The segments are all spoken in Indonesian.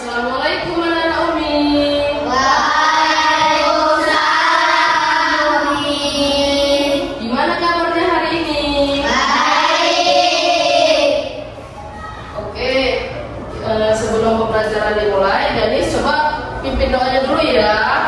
Assalamualaikum anak Umi. Waalaikumsalam Umi. Gimana kabarnya hari ini? Baik. Oke, sebelum pembelajaran dimulai, Danis coba pimpin doanya dulu ya.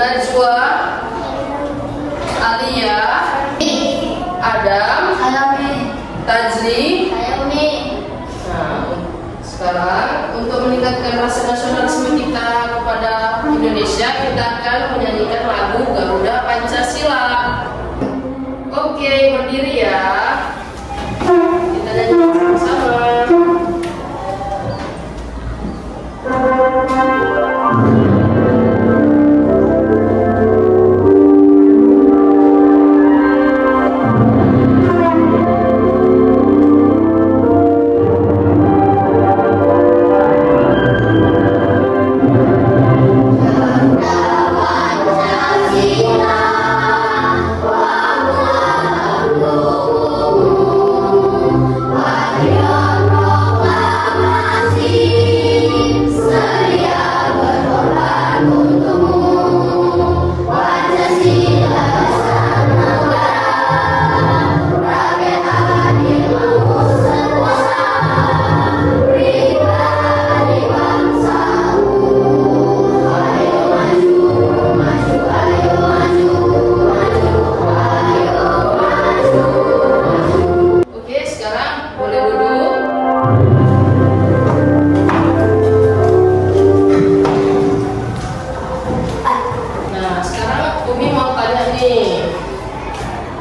Najwa, Alia, Adam, Tajli. Nah, sekarang untuk meningkatkan rasa nasionalisme kita kepada Indonesia, kita akan menyanyikan lagu Garuda Pancasila. Oke, berdiri ya. Kita nyanyi bersama-sama.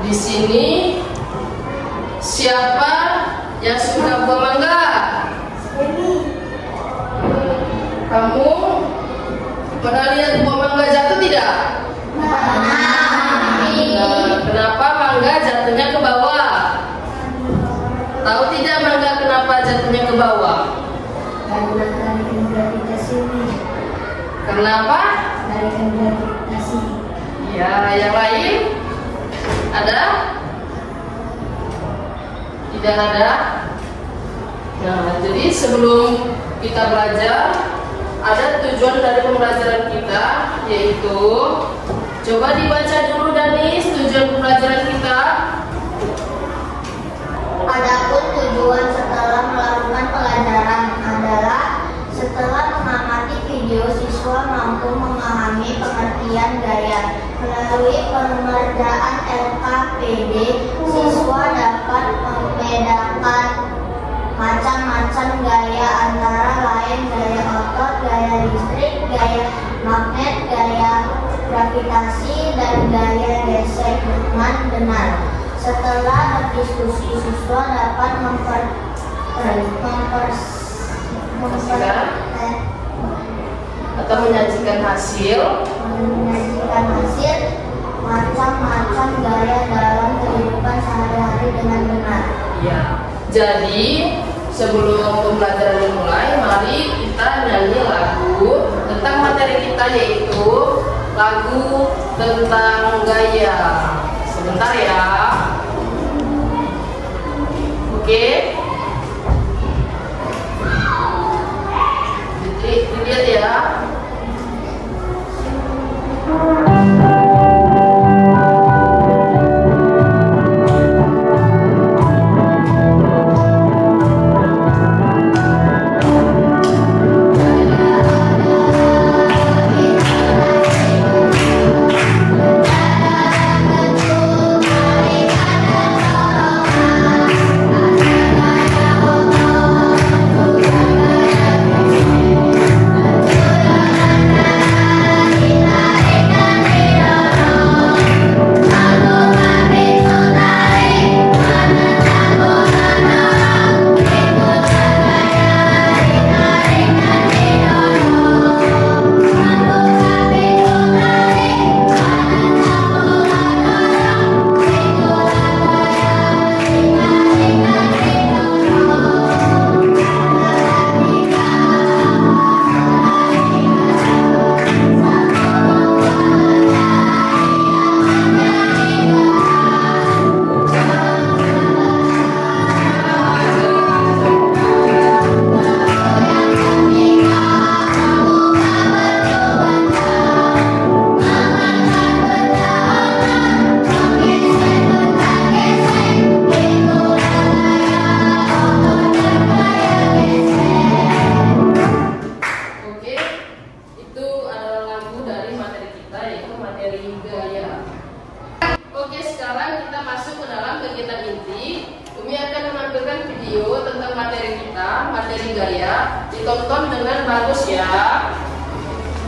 Di sini siapa yang suka buah mangga? Kamu pernah lihat buah mangga jatuh tidak? Nah, kenapa mangga jatuhnya ke bawah? Tahu tidak mangga kenapa jatuhnya ke bawah? Karena tarikan gravitasi. Kenapa? Tarikan gravitasi. Ya, yang lain? Ada? Tidak ada? Nah, jadi sebelum kita belajar, ada tujuan dari pembelajaran kita, yaitu coba dibaca dulu Danis tujuan pembelajaran kita. Adapun tujuan setelah melakukan pelajaran adalah setelah mengamati video, siswa mampu memahami pengertian gaya. Melalui pengerjaan LKPD, siswa dapat membedakan macam-macam gaya, antara lain gaya otot, gaya listrik, gaya magnet, gaya gravitasi, dan gaya gesek dengan benar. Setelah berdiskusi, siswa dapat menyajikan hasil macam-macam gaya dalam kehidupan sehari-hari dengan benar. Ya. Jadi sebelum pembelajaran dimulai, mari kita nyanyi lagu tentang materi kita, yaitu lagu tentang gaya. Sebentar ya. Oke. Dilihat ya.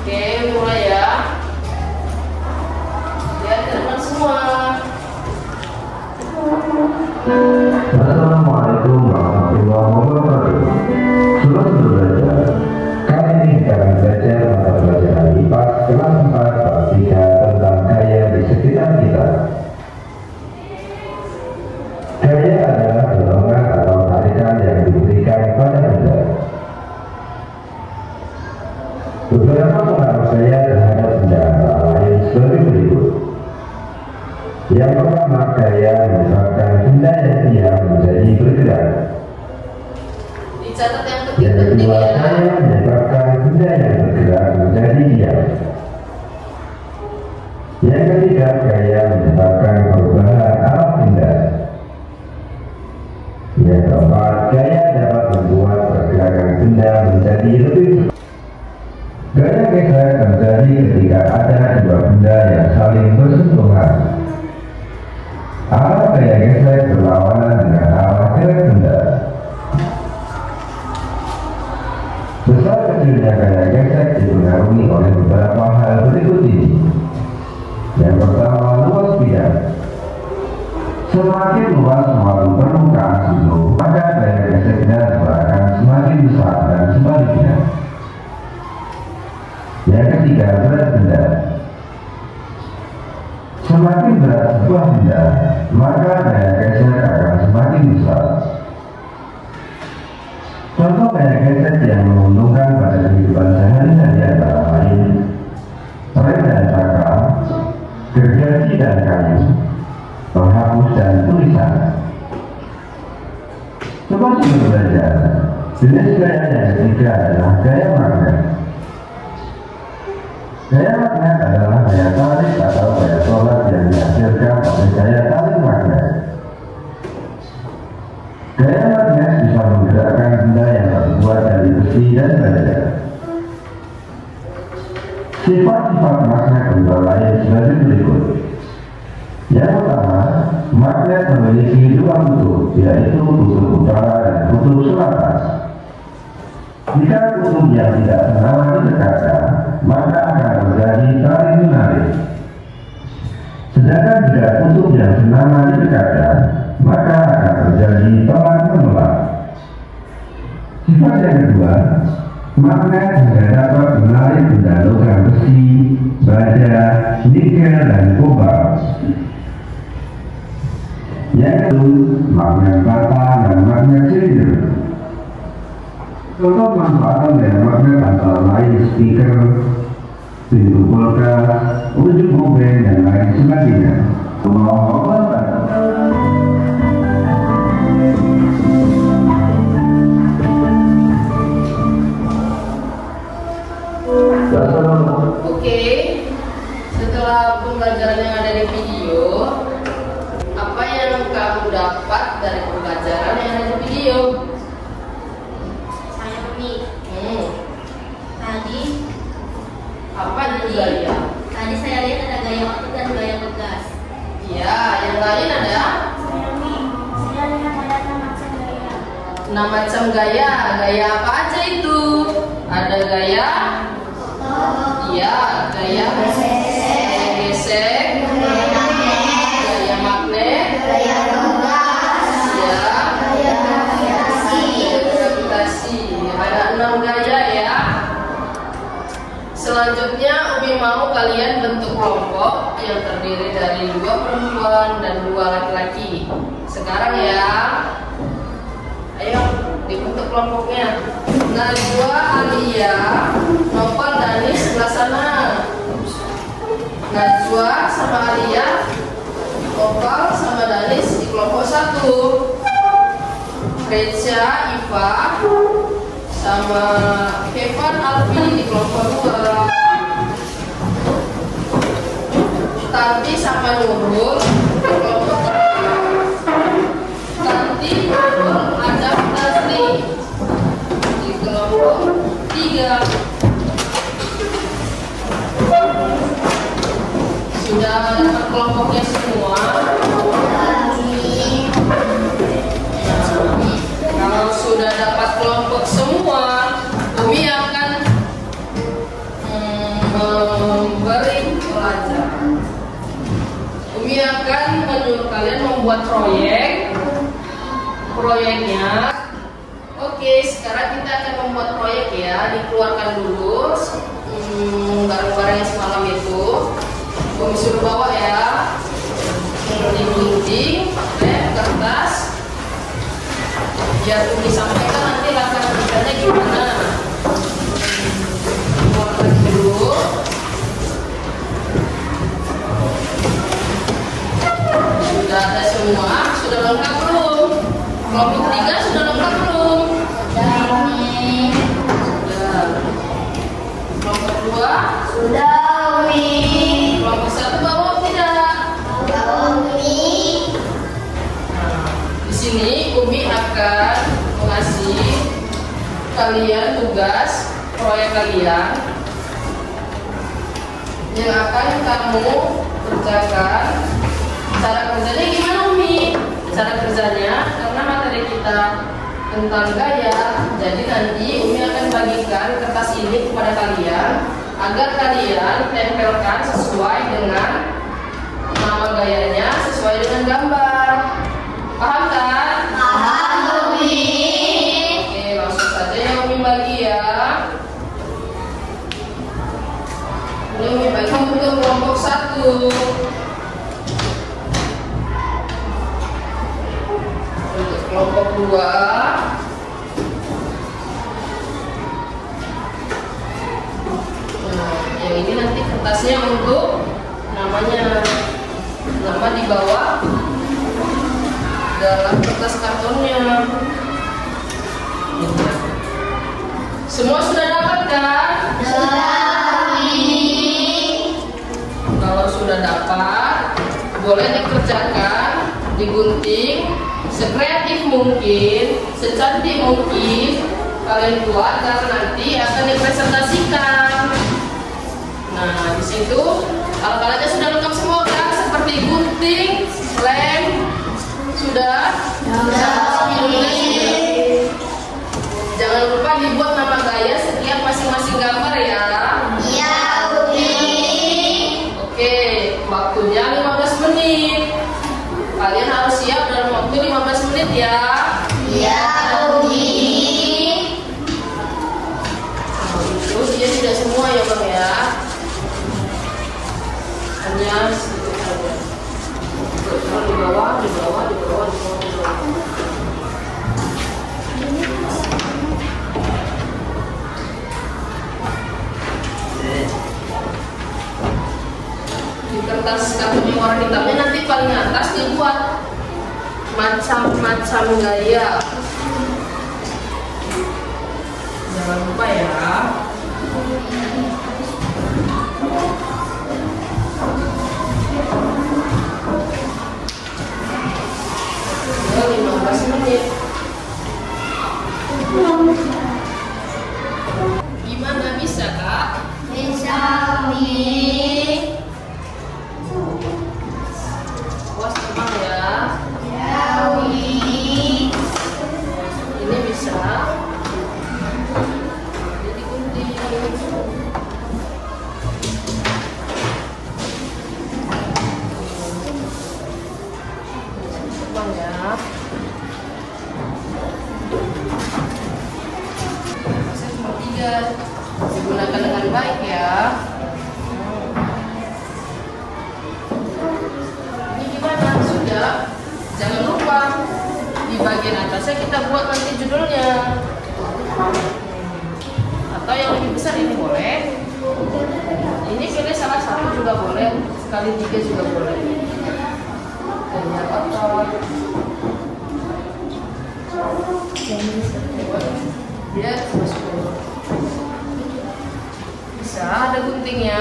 Oke, mulai ya. Lihat teman semua. Assalamualaikum warahmatullahi wabarakatuh. Selamat belajar. Kali ini kita akan belajar mata pelajaran IPA kelas 4 bab 3 tentang gaya di sekitar kita. Gaya adalah dorongan atau tarikan yang diberikan pada benda. Beberapa pengaruh gaya terhadap benda antara lain sebagai berikut. Yang pertama, gaya menyebabkan benda yang diam menjadi bergerak. Dicatat yang Yang penting kedua, ya. gaya menyebabkan benda yang bergerak menjadi diam. Yang ketiga, gaya menyebabkan perubahan arah benda. Yang keempat, gaya dapat membuat pergerakan benda menjadi lebih cepat. Gaya gesek terjadi ketika ada dua benda yang saling bersentuhan. Arah gaya gesek berlawanan dengan arah gerak benda. Besar kecilnya gaya gesek dipengaruhi oleh beberapa hal berikut ini. Yang pertama, luas bidang. Semakin luas suatu permukaan situ, maka gaya geseknya akan semakin besar dan sebaliknya. Yang ketiga, berat benda. Semakin berat sebuah benda, maka gaya gesek akan semakin besar. Contoh gaya gesek yang menguntungkan pada kehidupan sehari-hari antara lain rem dan cakram, gergaji dan kayu, penghapus dan tulisan. Coba kita belajar. Jenis gaya yang ketiga adalah gaya magnet. Gaya magnet adalah gaya tarik atau gaya tolak yang dihasilkan oleh gaya tarik magnet. Gaya magnet bisa menggerakkan benda yang terbuat dari besi dan baja. Sifat-sifat magnet benda lain sebagai berikut. Yang pertama, magnet memiliki dua kutub, yaitu kutub utara dan kutub selatan. Jika kutub yang tidak senama didekatkan, maka akan terjadi tarik menarik. Sedangkan jika kutub yang senama didekatkan, maka akan terjadi tolak menolak. Sifat yang kedua, magnet hanya dapat menarik benda logam besi, baja, nikel, dan kobalt. Yaitu magnet bata dan magnet silinder. Contoh manfaatan dari magnet antara lain speaker, pintu kulkas, ujung obeng, dan lain sebagainya. Oke, setelah pembelajaran yang ada di video, apa yang kamu dapat dari pembelajaran yang ada di video? Saya Umi. Tadi Apa juga ya? Tadi saya lihat ada gaya otot dan gaya ngegas. Iya, yang lain ada Saya Umi. Saya lihat ada 6 macam gaya. 6 macam gaya. Gaya apa aja itu? Ada gaya, iya, gaya gesek, gaya magnet, Gaya ngegas. iya, Gaya gravitasi. gravitasi. Ada 6 gaya ya. Selanjutnya Umi mau kalian bentuk kelompok yang terdiri dari 2 perempuan dan 2 laki-laki. Sekarang ya, ayo dibentuk kelompoknya. Najwa, Alia, Nopal, Danis sebelah sana. Najwa sama Alia, Nopal sama Danis di kelompok 1. Reja, Iva sama Kevin, Alfi di kelompok 2. Tanti sama Nurul di kelompok 3. Tanti, Nurul, Adam, Nazli di kelompok 3. Sudah dapat kelompoknya semua? Kalau sudah dapat kelompok semua, Umi akan Umi akan menyuruh kalian membuat proyeknya. Oke, sekarang kita akan membuat proyek ya. Dikeluarkan dulu barang-barang yang semalam itu. Umi suruh bawa ya. Digunting pakai kertas. Biar Umi sampaikan nanti langkah kerjanya gimana. Keluarkan dulu. Sudah ada semua, sudah lengkap belum? Kelompok 3 sudah lengkap belum? Sudah. Kelompok 2 Sudah, Umi. Kelompok 1 bawa tidak? Umi. Nah, di sini Umi akan mengasih kalian tugas proyek kalian yang akan kamu kerjakan. Cara kerjanya gimana Umi? Cara kerjanya karena materi kita tentang gaya, jadi nanti Umi akan bagikan kertas ini kepada kalian agar kalian tempelkan sesuai dengan nama gayanya, sesuai dengan gambar. Paham kan? Paham, Umi. Oke, langsung saja ya Umi bagi ya. Ini Umi bagi untuk kelompok 1. Untuk kelompok 2 yang ini nanti kertasnya untuk namanya, nama di bawah dalam kertas kartonnya. Semua sudah dapat kan? Kalau sudah dapat, boleh dikerjakan, digunting sekreatif mungkin, secantik mungkin kalian buat karena nanti akan dipresentasikan. Nah, di situ alat-alatnya sudah lengkap semua kan? Seperti gunting, lem, sudah. Jangan lupa dibuat nama gaya setiap masing-masing gambar ya. Iya, Umi. Oke, waktunya 15 menit. Kalian harus siap dalam waktu 15 menit ya. Iya, Umi. Terus dia tidak semua ya Bang ya. Hanya sedikit saja. Di bawah. Di kertas karton yang warna hitamnya nanti paling atas dibuat macam-macam gaya. Jangan lupa ya. Udah 15 menit. Gimana, bisa Kak? Bisa, Umi. Puas teman ya. Ya, Umi. Ini bisa. Jadi gunting. Teman ya. Proses nomor 3 digunakan dengan baik ya. Ini gimana? Sudah. Jangan lupa di bagian atasnya kita buat nanti judulnya. Atau yang lebih besar ini boleh. Ini pilih salah satu juga boleh. Sekali 3 juga boleh. Dan kotor. Dia bisa ada guntingnya.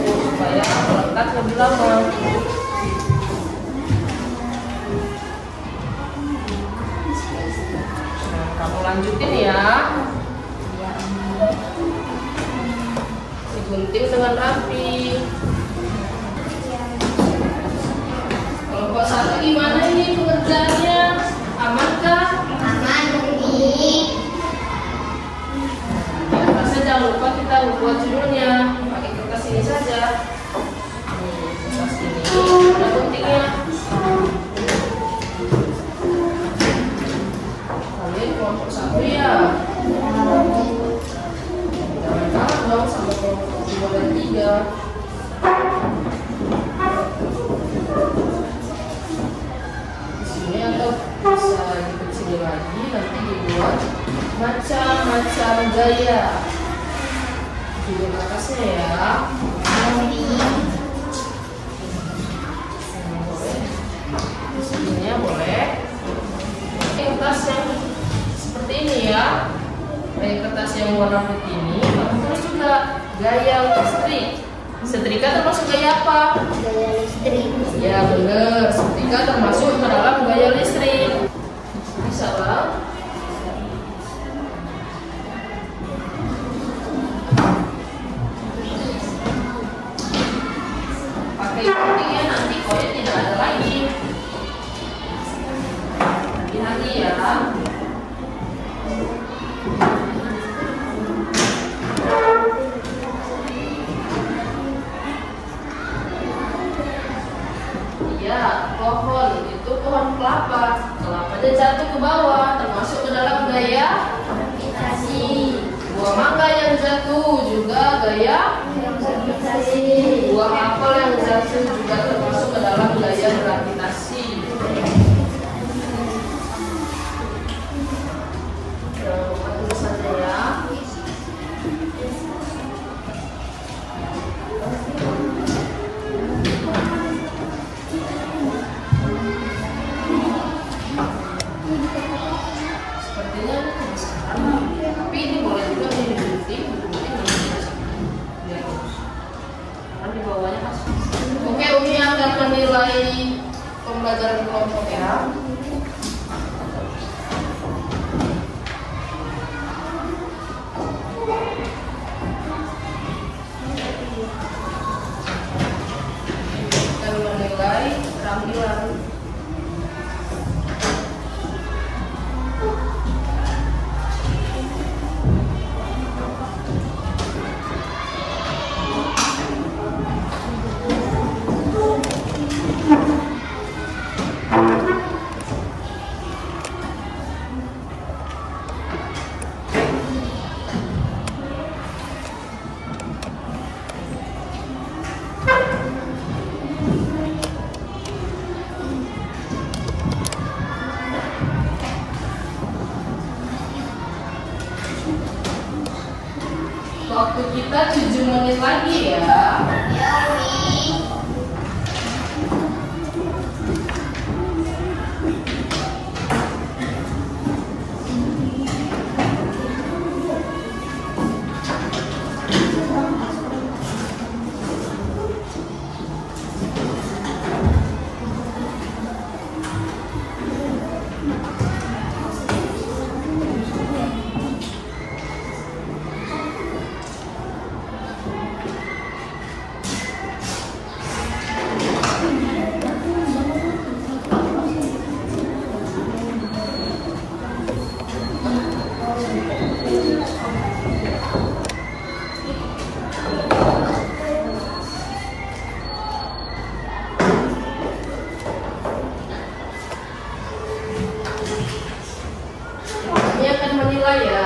Supaya melekat lebih lama. Nah, kamu lanjutin ya. Digunting dengan rapi. Kelompok 1 gimana ini pengerjaannya? Amankah? Aman, Umi. Jangan lupa 1 ya. Jangan kalah dong sama kelompok 2 dan 3. Di sini atau bisa dikecilin lagi, nanti dibuat macam-macam gaya. Juga atasnya ya. Sininya boleh. Kertas yang seperti ini ya. Kayak kertas yang warna putih ini, kamu tulis juga gaya listrik. Setrika termasuk gaya apa? Gaya listrik. Ya bener, setrika termasuk ke dalam gaya listrik. Bisa bang? Pakai gunting ya, nanti koin tidak ada lagi. Hati-hati ya. Ya, pohon itu pohon kelapa. Kelapanya jatuh ke bawah, termasuk ke dalam gaya Gravitasi. buah mangga yang jatuh juga gaya. Gravitasi. Buah apel yang jatuh juga termasuk ke dalam gaya gravitasi. Jangan lupa tulisannya ya. Sepertinya ini tulisan, tapi ini boleh juga digunting, karena di bawahnya pas. Oke, Umi akan menilai pembelajaran kelompok ya. Akan menilai keterampilan. Waktu kita 7 menit lagi ya. Ya, Umi. Ini akan menilai ya.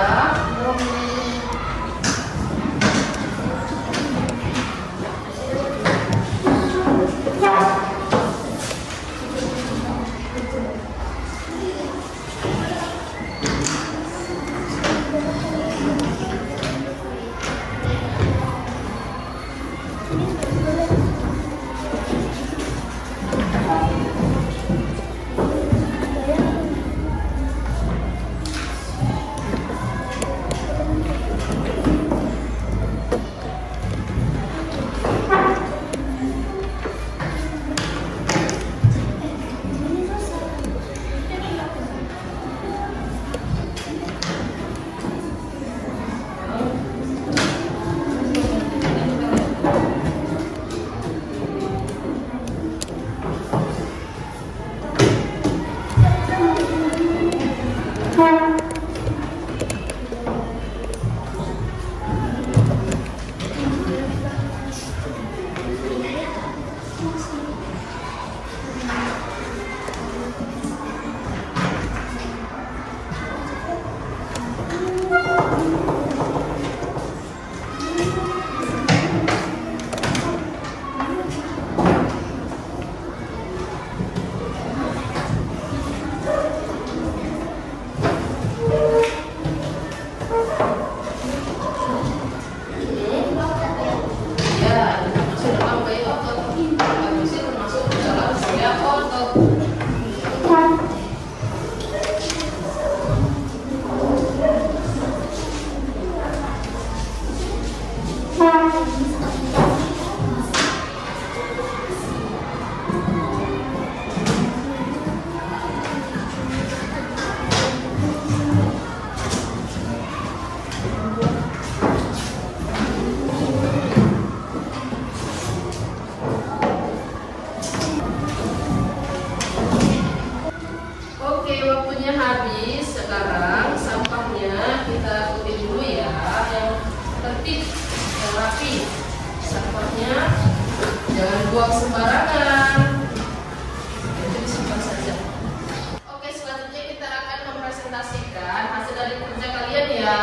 ya.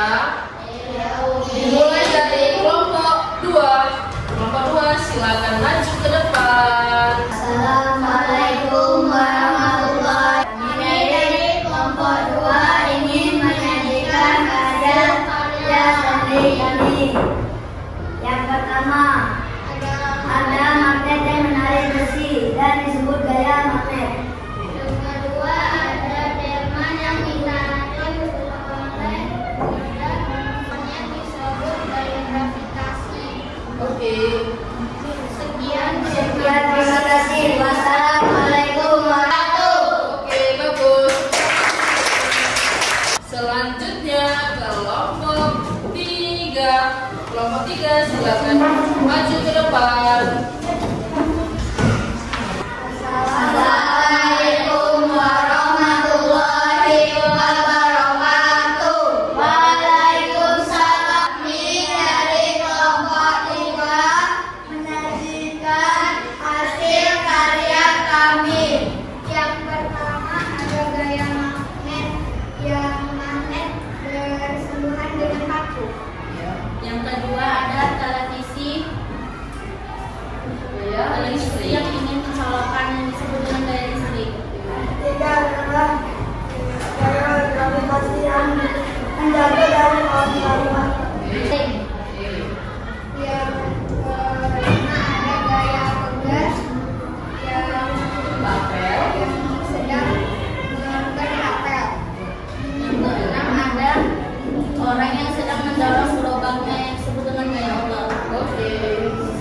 Dimulai dari kelompok 2. Kelompok 2 silakan maju ke depan. Assalamualaikum warahmatullahi wabarakatuh. Kami dari kelompok 2 ingin menyajikan karya seni kami. Yang pertama, ada magnet yang menarik besi dan disebut gaya magnet. Yang kedua, ada delman yang ditarik oleh yang disebut gaya gravitasi. Oke. Sekian, terima kasih. Wassalamualaikum warahmatullahi wabarakatuh. Oke, bagus. Selanjutnya kelompok 3. Kelompok 3 silakan maju ke depan. Assalamualaikum warahmatullahi wabarakatuh. Waalaikumsalam. Kami dari kelompok 3 menyajikan hasil karya kami. Yang pertama ada gaya magnet yang magnet bersambungan dengan paku. Yang kedua ada televisi yang ingin mencolokkan yang disebut dengan gaya listrik. Ketiga adalah gaya gravitasi yang menjaga dari awan. Yang kelima ada gaya pegas yang sedang menggunakan apel. Yang keenam ada orang yang sedang mendorong gerobaknya yang disebut dengan gaya obor. Oke.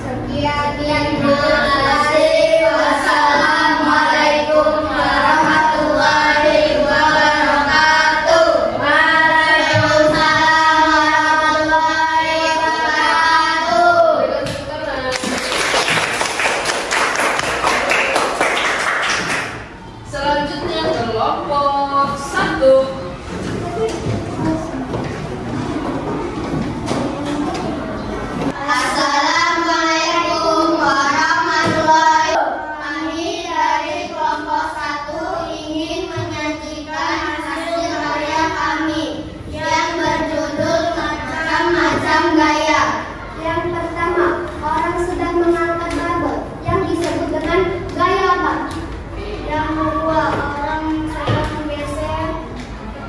Sekian, terima kasih. Wassalamualaikum warahmatullahi wabarakatuh. Waalaikumsalam warahmatullahi wabarakatuh. Selanjutnya kelompok 1. Assalamualaikum warahmatullahi wabarakatuh. Kami dari kelompok 1 ingin menyajikan hasil karya kami yang berjudul macam-macam gaya. Yang pertama, orang sedang mengangkat barbel yang disebut dengan gaya apa? Yang kedua, orang sedang menggeser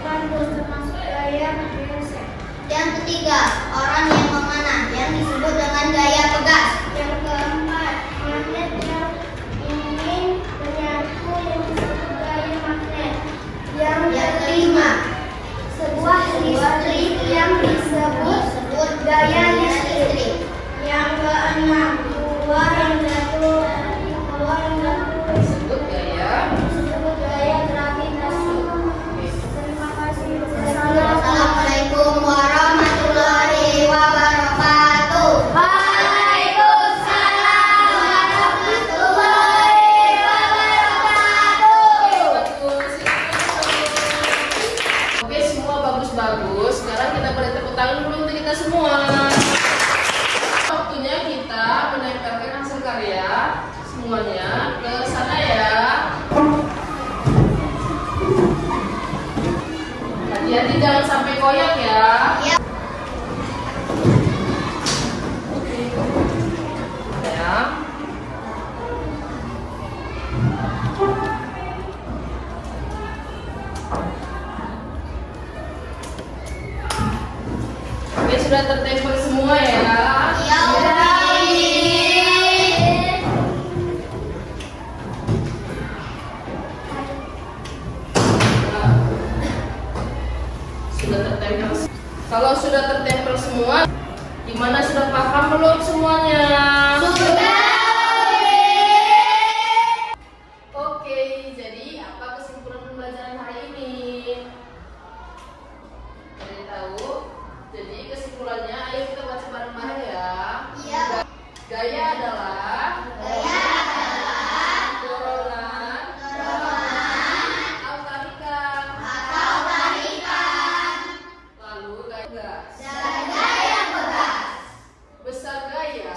barbel termasuk gaya menggeser. Yang ketiga, orang yang memanah yang disebut dengan gaya pegas. Yang keempat, magnet yang ingin menyatu yang disebut gaya magnet. Yang kelima, sebuah listrik yang disebut gaya listrik. Yang keenam, dua yang jatuh Disebut gaya. disebut gaya gravitasi. Terima kasih. Assalamualaikum warahmatullahi wabarakatuh. Waalaikumsalam warahmatullahi wabarakatuh. Bagus. Oke, semua bagus-bagus. Sekarang kita beri tepuk tangan dulu untuk kita semua. Waktunya kita menempelkan hasil karya semuanya ke sana ya. Hati-hati jangan sampai koyak ya. Ya. Ya. Oke, sudah tertempel semua ya. Ya, Sudah tertempel. Kalau sudah tertempel semua, gimana, sudah paham belum semuanya? sudah. Oke, jadi apa kesimpulan pembelajaran hari ini? Ada yang tahu? Jadi kesimpulannya, ayo kita baca bareng-bareng ya. Iya. Gaya adalah dorongan atau tarikan. Lalu gaya pegas. Besar gaya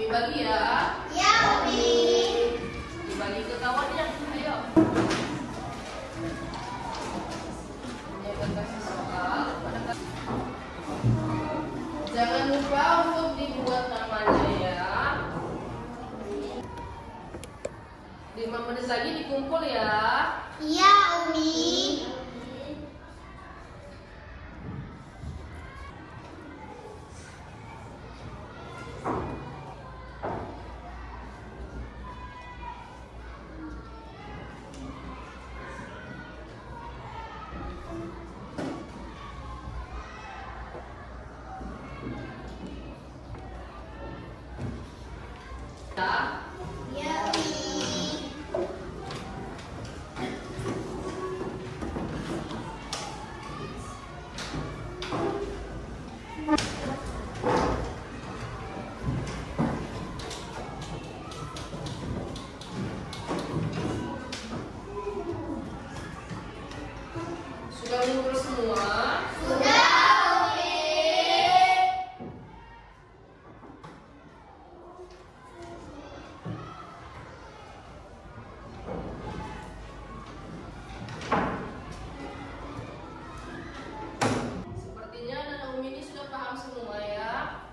bagi ya. Ya, Umi. Dibagi ke kawannya. Ayo. Ini akan kasih soal. Jangan lupa untuk dibuat namanya ya. 5 menit lagi dikumpul ya. Iya, Umi. Ya, Umi. Sudah mengumpul semua? Sudah, Umi. Sepertinya anak Umi ini sudah paham semua ya.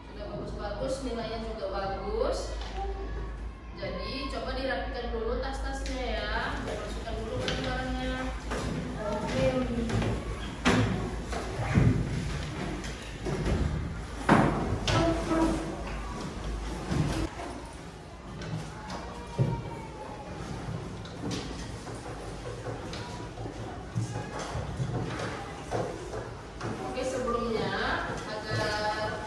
Sudah bagus-bagus, nilainya juga bagus. Jadi coba dirapikan dulu tas-tasnya ya. Masukkan dulu barang-barangnya. Oke, Umi. Oke, sebelumnya agar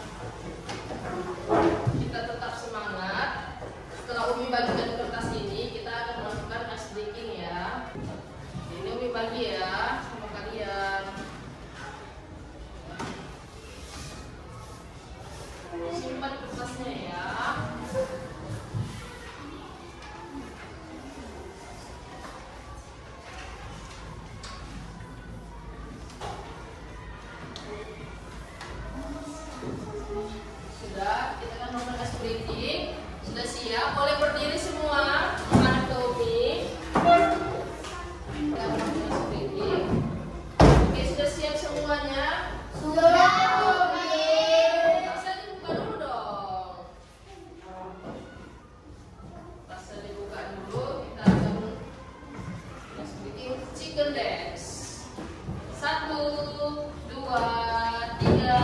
kita tetap semangat, setelah Umi bagikan kertas ini, kita akan melakukan ice breaking ya. Ini Umi bagi ya sama kalian. Simpan kertasnya ya. Sudah, kita akan melakukan ice breaking. Sudah siap? Boleh berdiri semua. Anak ke Umi. Kita akan melakukan ice breaking. Oke, sudah siap semuanya? Sudah, Umi. Tasnya dibuka dulu dong. Tasnya dibuka dulu. Kita akan ice breaking chicken dance. 1, 2, 3.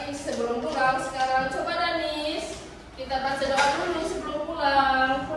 Sebelum pulang, sekarang coba Danis, kita baca doa dulu sebelum pulang.